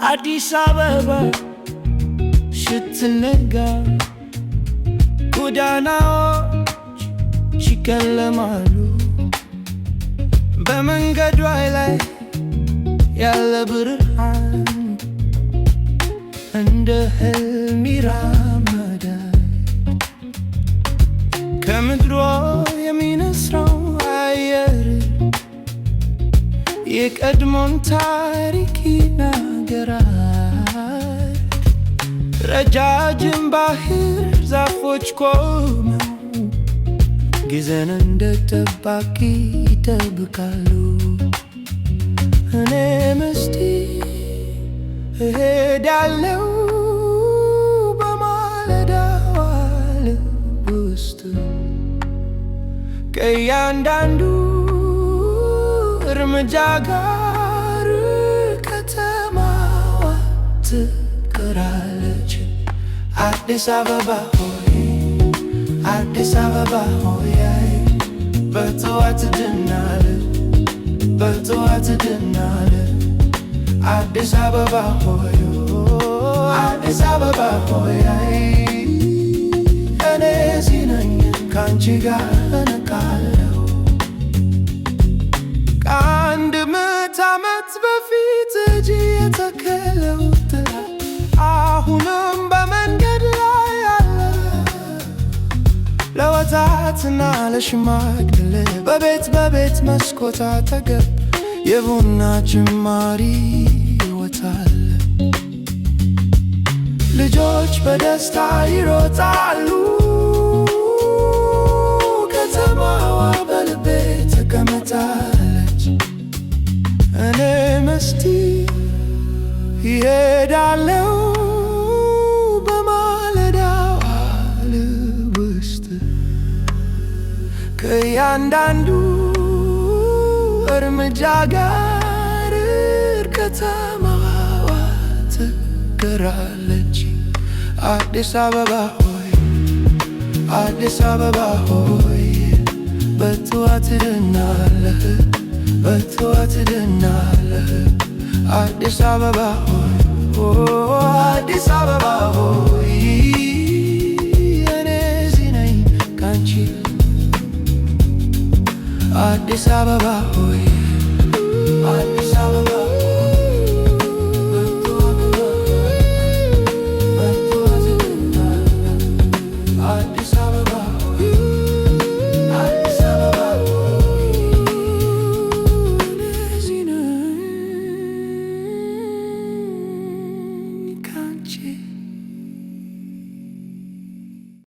አዲስ አበባ ስትነጋ ጎዳናዎች ይጨለማሉ። በመንገዷ ላይ ያለ ብርሃን እንደ ህልም ይራመዳል። ከምድሯ የሚነስረው አየር የቀድሞን ታሪክ ይናገራል። ረጃጅም ባህር ዛፎች ቆመው ጊዜን እንደ ጠባቂ ይጠብቃሉ። እኔም እስቲ እሄዳለሁ በማለዳዋ ልብ ውስጥ ከእያንዳንዱ እርምጃ ጋር ከተማዋ ትቀራለች። አዲስ አበባ ሆይ አዲስ አበባ ሆይ በጠዋት ድናለ በጠዋት ድናለ አዲስ አበባ ሆይ አዲስ አበባ ሆይ እኔ እዚህ ነኝ ካንቺ ጋር እነቃለሁ። ከአንድ ምዕተ ዓመት በፊት እጅ የተከለው ጥላ አሁንም በመንገድ ላይ አለ። ለወጣትና ለሽማግሌ በቤት መስኮት አጠገብ የቡና ጭማሪ ይወጣል። ልጆች በደስታ ይሮጣሉ። ከተማዋ በልቤ ተቀምጣለች። እኔም እስቲ እሄዳለሁ በማለዳዋ ልብ ውስጥ ከእያንዳንዱ እርምጃ ጋር ከተማዋ ትቀራለች። አዲስ አበባ ሆይ አዲስ አበባ ሆይ በጠዋት ድናለህ በጠዋት ድናለህ። አዲስ አበባ ሆይ አዲስ አበባ ሆይ እኔ እዚህ ነኝ ካንቺ አዲስ አበባ ሆይ አዲስ አበባ